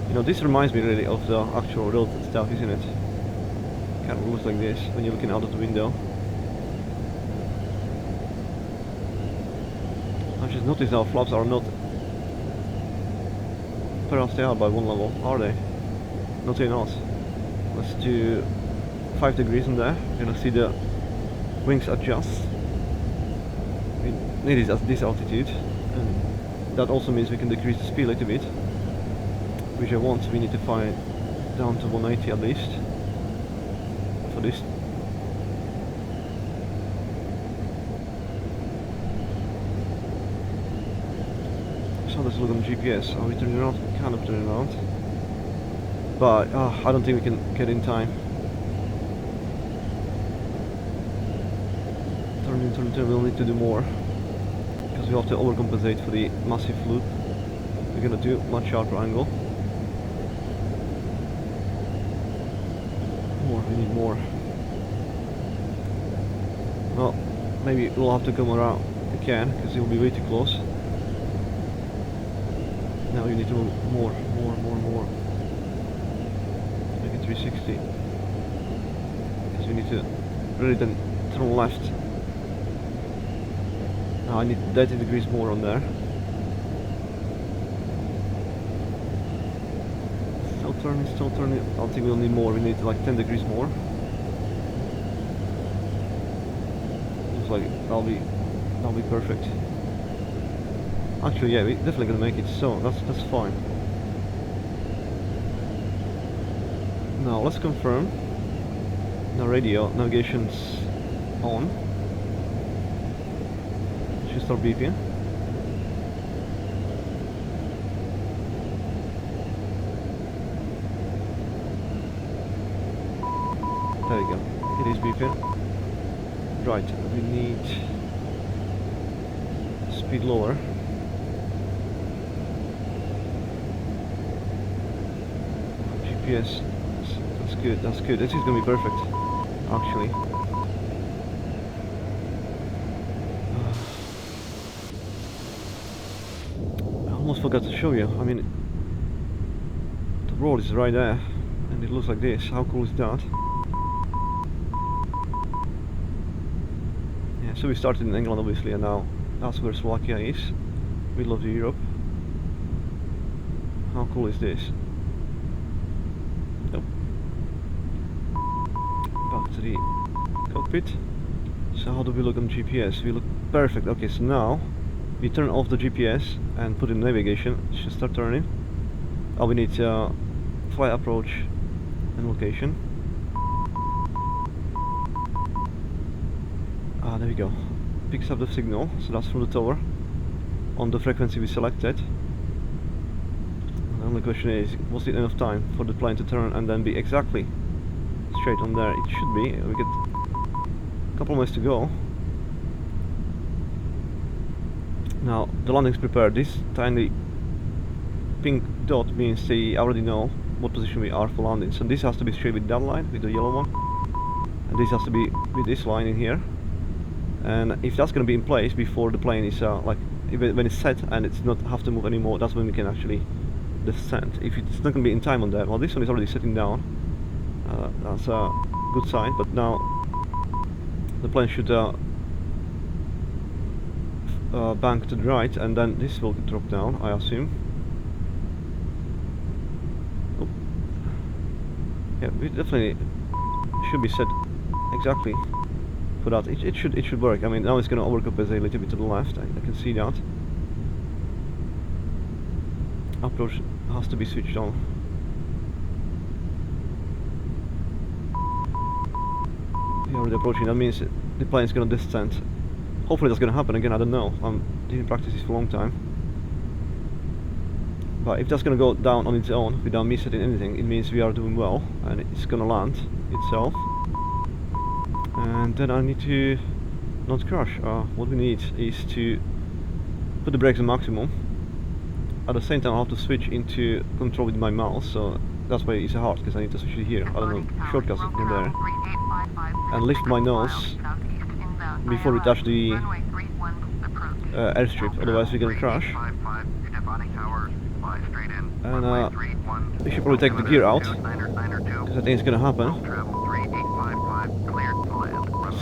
You know, this reminds me really of the actual road stuff, isn't it? Kind of looks like this when you're looking out of the window. I just noticed our flaps are not. Perhaps they are by one level, are they? No, they're not. Let's do 5 degrees in there. You're gonna see the wings adjust. We need it at this altitude, and that also means we can decrease the speed a little bit, which I want. We need to find down to 180 at least for this. So let's look on GPS. Are we turning around? Kind of turning around, but I don't think we can get in time. Turn. We'll need to do more because we have to overcompensate for the massive loop. We're gonna do much sharper angle. We need more. Well, maybe we'll have to come around again because it'll be way too close. Now you need to move more. Make it 360 because we need to really then turn left. Now I need 30 degrees more on there. Still turning. I don't think we'll need more. We need like 10 degrees more. Looks like that'll be perfect. Actually, yeah, we're definitely gonna make it. So that's fine. Now let's confirm. The radio navigation's on. Should start beeping. There we go. It is beeping. Right, we need speed lower. GPS. That's good. This is gonna be perfect, actually. I almost forgot to show you. I mean, the road is right there, and it looks like this. How cool is that? Yeah, so we started in England, obviously, and now that's where Slovakia is, middle of Europe. How cool is this? Nope. Back to the cockpit. So how do we look on GPS? We look perfect. Okay, so now we turn off the GPS and put in navigation. It should start turning. Oh, we need flight approach and location. Ah, there we go. Picks up the signal, so that's from the tower on the frequency we selected. And the only question is, was it enough time for the plane to turn and then be exactly straight on there? It should be. We get a couple minutes to go. Now the landing's prepared. This tiny pink dot means they already know what position we are for landing. So this has to be straight with that line, with the yellow one, and this has to be with this line in here. And if that's going to be in place before the plane is when it's set and it's not have to move anymore, that's when we can actually descend. If it's not going to be in time on that, well, this one is already sitting down. That's a good sign. But now the plane should bank to the right, and then this will drop down, I assume. Oh. Yeah, we definitely should be set exactly for that. It should work. I mean, now it's going to overcompensate a little bit to the left. I can see that. Approach has to be switched on. We're already approaching. That means the plane's gonna descend. Hopefully that's gonna happen again. I don't know. I didn't practice this for a long time. But if that's gonna go down on its own without me setting anything, it means we are doing well and it's gonna land itself. And then I need to not crash. What we need is to put the brakes on maximum. At the same time I have to switch into control with my mouse, so that's why it's hard, because I need to switch it here. I don't know shortcuts in there. And lift my nose before we touch the airstrip, otherwise we're gonna crash. And we should probably take the gear out, because I think it's gonna happen.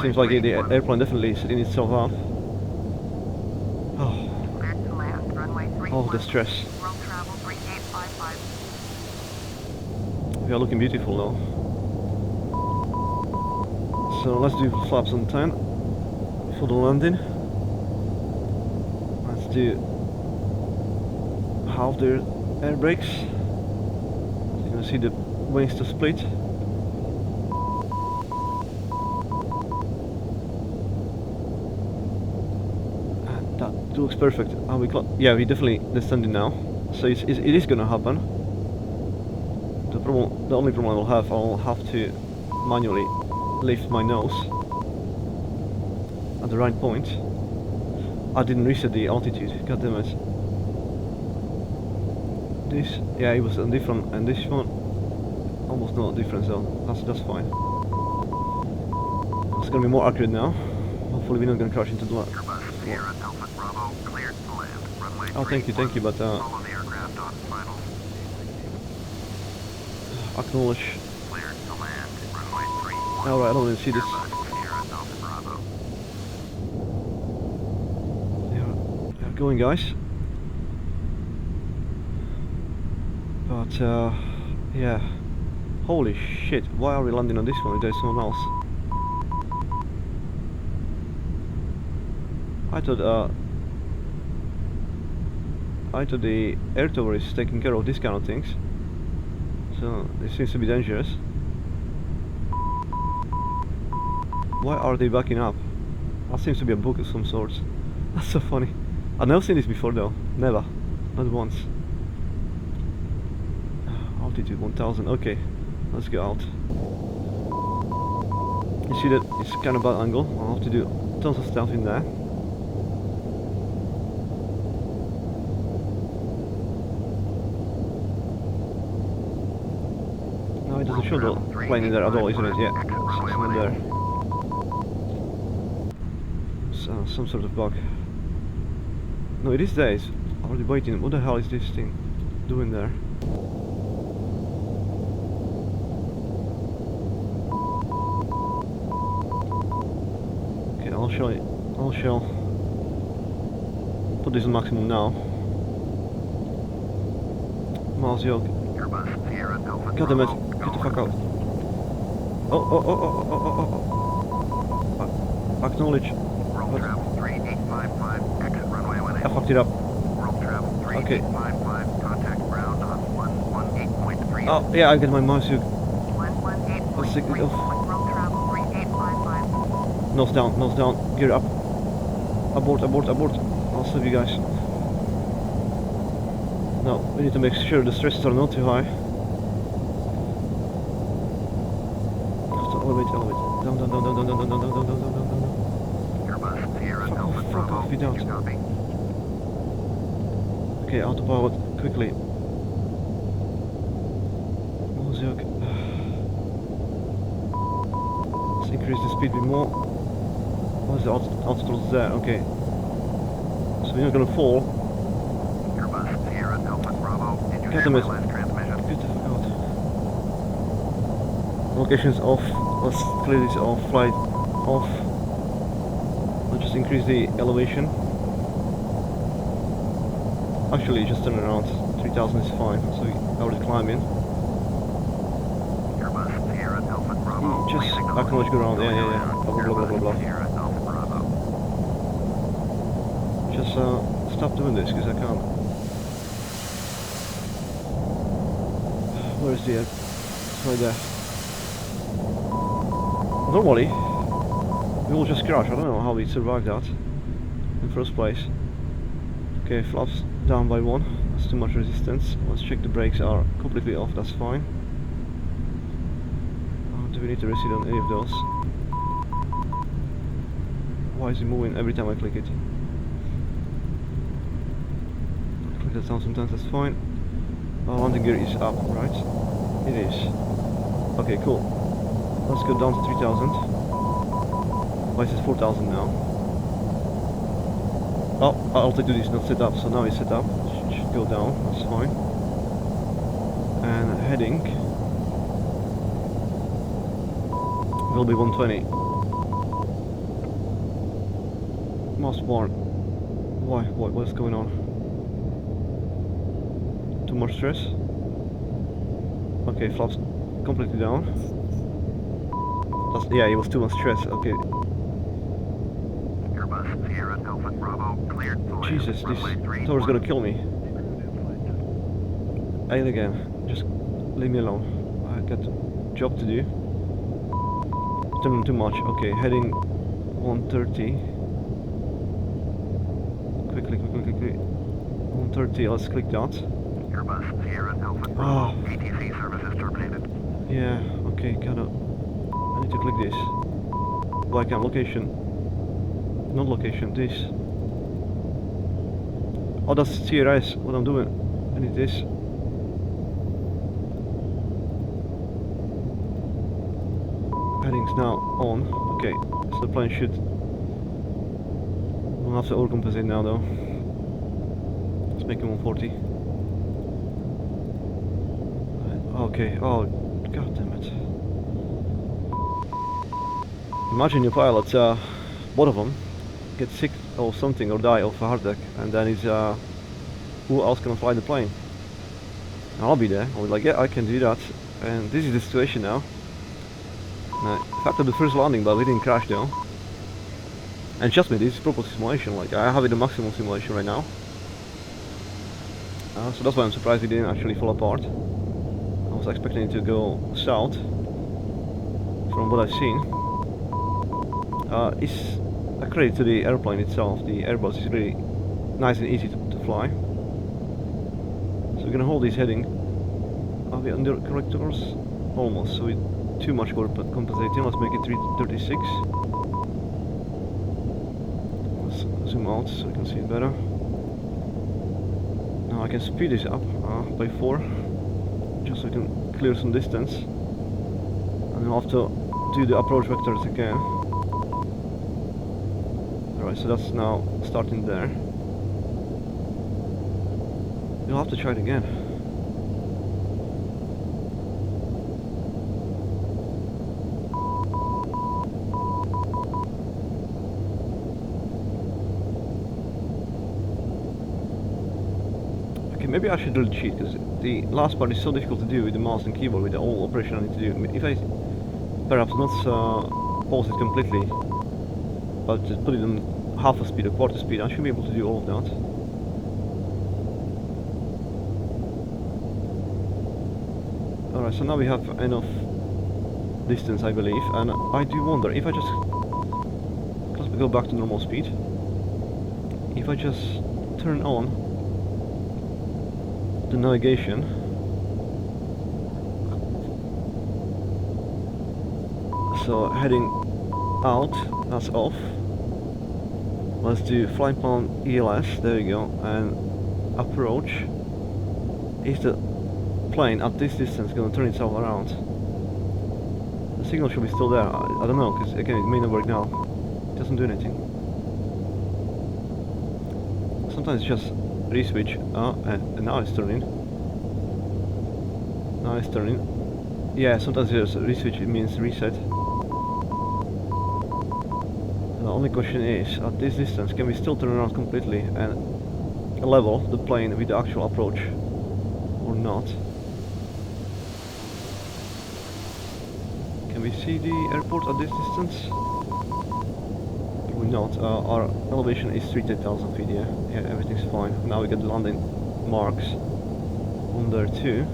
Seems like the airplane definitely setting itself up. Oh, the stress. We are looking beautiful now. So let's do flaps on 10 for the landing. Let's do half the air brakes. So you can see the wings to split. And that looks perfect. Are we yeah, we definitely descending now. So it is gonna happen. The only problem I'll have to manually lift my nose at the right point. I didn't reset the altitude, god damn it. This, yeah, it was different, and this one almost no difference though. That's fine. It's gonna be more accurate now. Hopefully we're not gonna crash into the land. Oh, thank you, but acknowledge. Alright, I don't even see this. Yeah, going, guys. But yeah. Holy shit! Why are we landing on this one if there's someone else? I thought the air tower is taking care of this kind of things. So this seems to be dangerous. Why are they backing up? That seems to be a book of some sort. That's so funny. I've never seen this before though. Never. Not once. Altitude 1000. Okay. Let's go out. You see that it's kind of bad angle. I'll have to do tons of stuff in there. No, it doesn't show the plane in there at all, isn't it? Yeah, it's not there. So, some sort of bug. No, it is there. It's already waiting. What the hell is this thing doing there? Okay, I'll put this on maximum now. Miles yoke. God damn it, get the fuck out. Oh. Acknowledge. I fucked it up. Okay. Oh, yeah, I get my mouse yoke. Let's take it off. Nose down, gear up. Abort. I'll save you guys. Now, we need to make sure the stresses are not too high. Elevate. Down. Fuck off, get out. Okay, autopilot, quickly. Mosaic. Let's increase the speed a bit more. What's the altitude there? Okay. So we're not gonna fall. Get them. Get the fuck out. Locations off. Let's clear this off. Flight off. Let's just increase the elevation. Actually, just turn around. 3000 is fine. So we already climbing. Just acknowledge go around. Yeah. Blah. Just stop doing this because I can't. Where's the air? It's right there. Normally, We will just crash. I don't know how we survived that in the first place. Okay, flaps down by 1. That's too much resistance. Let's check the brakes are completely off. That's fine. Do we need to reset on any of those? Why is it moving every time I click it? I click that down sometimes. That's fine. Landing gear is up, right? It is. Okay, cool. Let's go down to 3000. Why is it 4000 now? Oh, altitude is not set up, so now it's set up. Should go down, that's fine. And heading will be 120. Most born. Why? What's going on? Too much stress? Okay, flaps completely down. Yeah, it was too much stress. Okay. Airbus Sierra Alpha Bravo cleared for Jesus, this runway tower's gonna kill me. And again, just leave me alone. I got a job to do. Turning too much. Okay, heading 130. Quickly. 130. Let's click that. Airbus Sierra Alpha Bravo ATC services terminated. Yeah. Okay. I need to click this. Webcam location. Not location. This. Oh, that's TRS. What I'm doing. I need this. Headings now on. Okay. So the plane should. We'll have to overcompensate now though. Let's make it 140. Okay. Oh, god damn it. Imagine your pilot, both of them, get sick or something or die of a heart attack, and then he's, who else can fly the plane? And I'll be there. I'll be like, yeah, I can do that. And this is the situation now. Fact of the first landing, but we didn't crash though. And trust me, this is proper simulation. Like I have it in maximum simulation right now. So that's why I'm surprised we didn't actually fall apart. I was expecting it to go south from what I've seen. It's a credit to the airplane itself. The Airbus is really nice and easy to fly. So we're gonna hold this heading. Are we under correct course? Almost. So we too much compensating. Let's make it 336. Let's zoom out so we can see it better. Now I can speed this up by 4, just so I can clear some distance. And I'll have to do the approach vectors again. Alright, so that's now starting there. You'll have to try it again. Okay, maybe I should really cheat, because the last part is so difficult to do with the mouse and keyboard, with the whole operation I need to do. If I perhaps not pause it completely, but just put it on half a speed or quarter speed, I should be able to do all of that. Alright, so now we have enough distance, I believe, and I do wonder if I just, let's go back to normal speed, if I just turn on the navigation, so heading out, that's off. Let's do flying plan ELS, there we go, and approach. Is the plane at this distance going to turn itself around? The signal should be still there. I don't know, because again it may not work now. It doesn't do anything. Sometimes it's just re-switch, and now it's turning. Now it's turning. Yeah, sometimes there's a re-switch, it means reset. The only question is, at this distance, can we still turn around completely and level the plane with the actual approach, or not? Can we see the airport at this distance? Probably not. Our elevation is 3,000 feet, yeah, everything's fine. Now we get the landing marks on there too.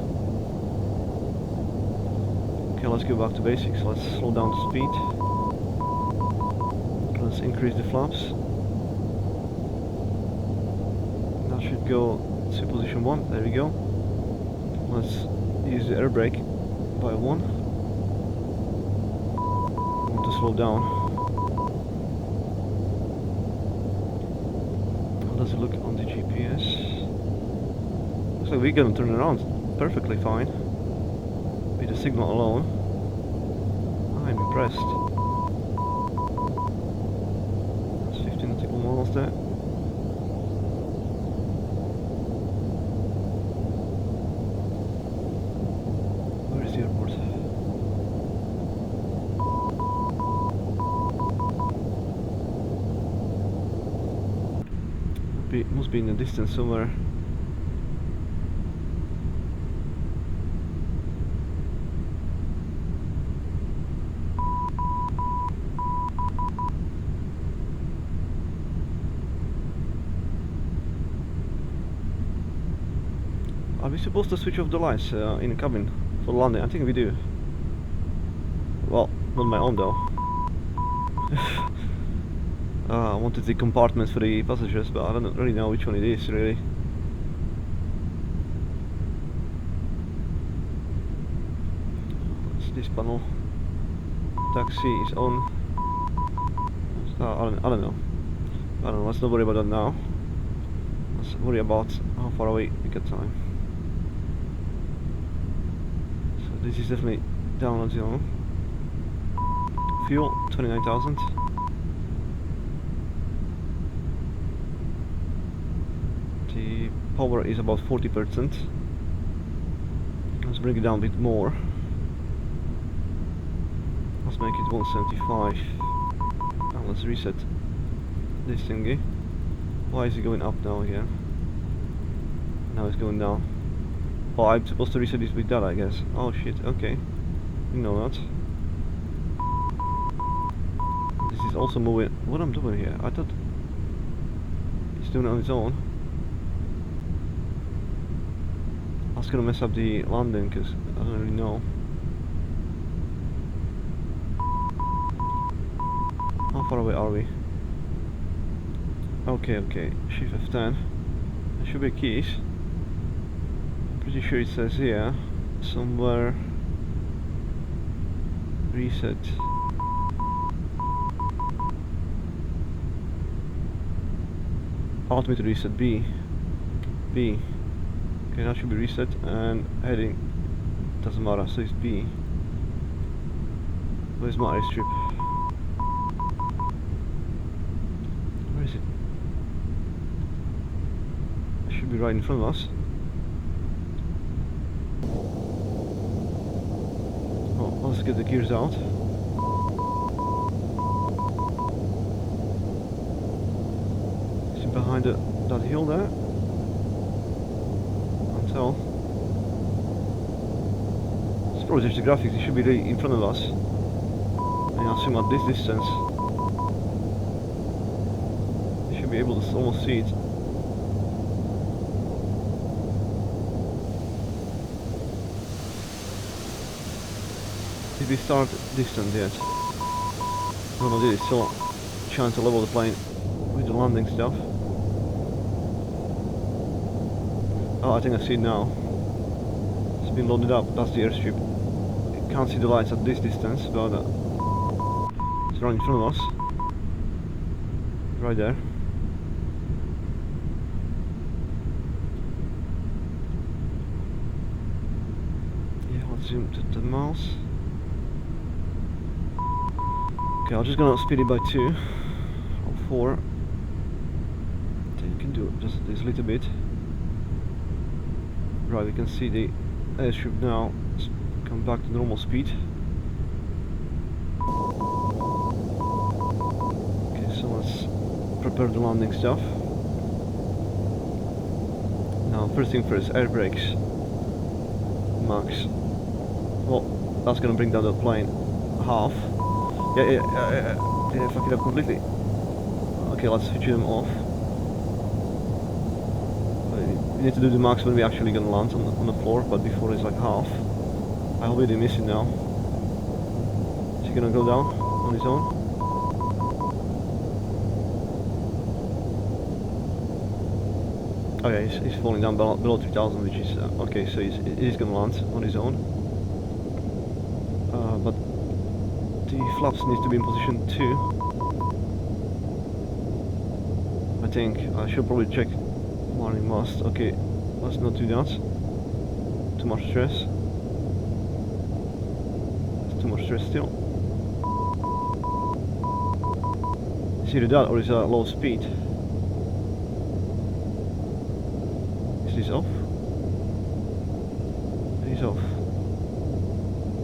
Okay, let's go back to basics. Let's slow down the speed. Let's increase the flaps. That should go to position 1. There we go. Let's use the air brake by 1. I want to slow down. How does it look on the GPS? Looks like we're gonna turn around perfectly fine with the signal alone. I'm impressed. That's 15 nautical miles there. Where is the airport? Must be in the distance somewhere. Are we supposed to switch off the lights in the cabin for landing? I think we do. Well, not my own though. I wanted the compartments for the passengers, but I don't really know which one it is, really. What's this panel? Taxi is on. I don't know. Let's not worry about that now. Let's worry about how far away we get time. So this is definitely down on zero. Fuel, 29,000. The power is about 40%. Let's bring it down a bit more. Let's make it 175. And let's reset this thingy. Why is it going up now again? Now it's going down. Oh, I'm supposed to reset this with that, I guess. Oh shit, okay. You know that. This is also moving. What I'm doing here? I thought it's doing it on its own. I was gonna mess up the landing because I don't really know. How far away are we? Okay, shift F10. There should be keys. Pretty sure it says here somewhere reset. Ultimate reset B. Okay, that should be reset, and heading doesn't matter, so it's B. Where's my airstrip? Where is it? It should be right in front of us. Oh, let's get the gears out. Is it behind that hill there? It's probably just the graphics, it should be right in front of us. And I assume at this distance you should be able to almost see it. Did we start distant yet? No, did it? Still trying to level the plane with the landing stuff. Oh, I think I see it now. It's been loaded up, that's the airstrip. You can't see the lights at this distance, but it's right in front of us. Right there. Yeah, let's zoom to the mouse. Okay, I'm just gonna speed it by 2 or 4. I think you can do it just this little bit. Right, we can see the airstrip now. Let's come back to normal speed. Okay, so let's prepare the landing stuff. Now, first thing first, air brakes. Max. Well, that's gonna bring down the plane half. Yeah. Did I fuck it up completely? Okay, let's switch them off. We need to do the max when we actually gonna land on the floor, but before it's like half. I hope we didn't miss it now. Is he gonna go down on his own? Okay, he's falling down below 3000, which is okay. So he's gonna land on his own. But the flaps needs to be in position too. I think I should probably check Marine mast. Okay, let's not do that. Too much stress. It's too much stress still. It's either that or it's a low speed. Is this off? It is off.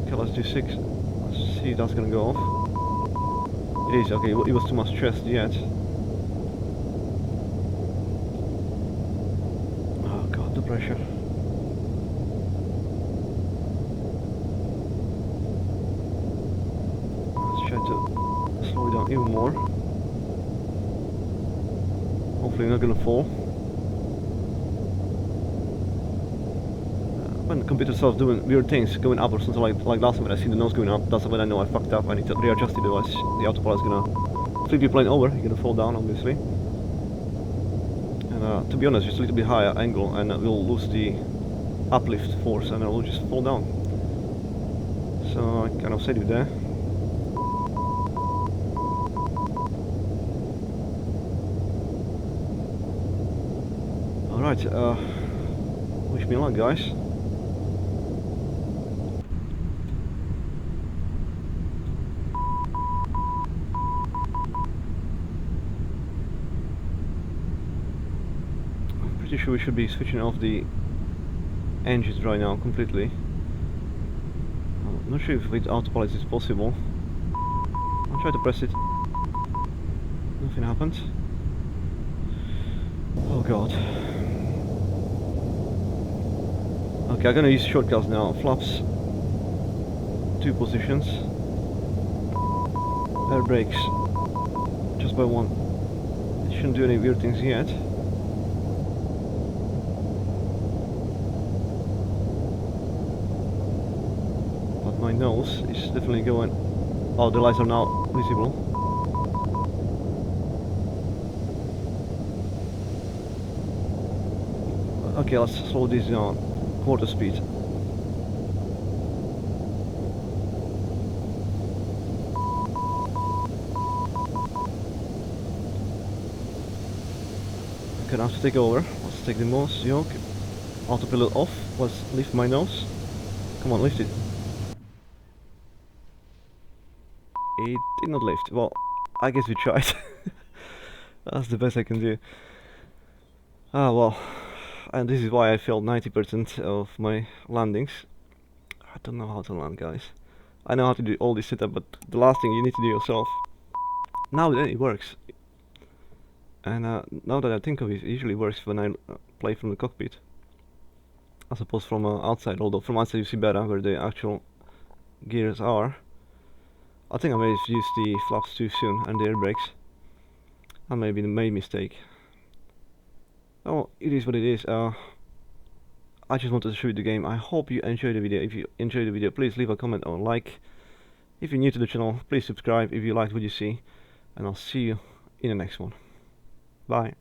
Okay, let's do 6. Let's see if that's gonna go off. It is, okay, it was too much stress yet. Oh god, the pressure. Let's try to slow it down even more. Hopefully not gonna fall. When the computer starts doing weird things, going up or something like last time when I see the nose going up, that's when I know I fucked up. I need to readjust it, otherwise the autopilot's gonna flip your plane over. You're gonna fall down, obviously. And to be honest, just a little bit higher angle, and we'll lose the uplift force, and I'll just fall down. So I kind of saved it there. Alright, wish me luck, guys. Pretty sure we should be switching off the engines right now completely. I'm not sure if with autopilot is possible. I'll try to press it. Nothing happened. Oh god. Okay, I'm gonna use shortcuts now. Flaps 2 positions. Air brakes just by 1. It shouldn't do any weird things yet. But my nose is definitely going. Oh, the lights are now visible. Okay, let's slow this down. Quarter speed. Okay, now to take over. Let's take the nose yoke. Autopilot off. Let's lift my nose. Come on, lift it. It did not lift. Well, I guess we tried. That's the best I can do. Ah, well. And this is why I failed 90% of my landings. I don't know how to land, guys. I know how to do all this setup, but the last thing you need to do yourself. Now then it works. And now that I think of it, it usually works when I play from the cockpit. As opposed from outside, although from outside you see better where the actual gears are. I think I may have used the flaps too soon and the air brakes. That may be the main mistake. Oh, it is what it is. I just wanted to show you the game. I hope you enjoyed the video. If you enjoyed the video, please leave a comment or like. If you're new to the channel, please subscribe if you liked what you see. And I'll see you in the next one. Bye.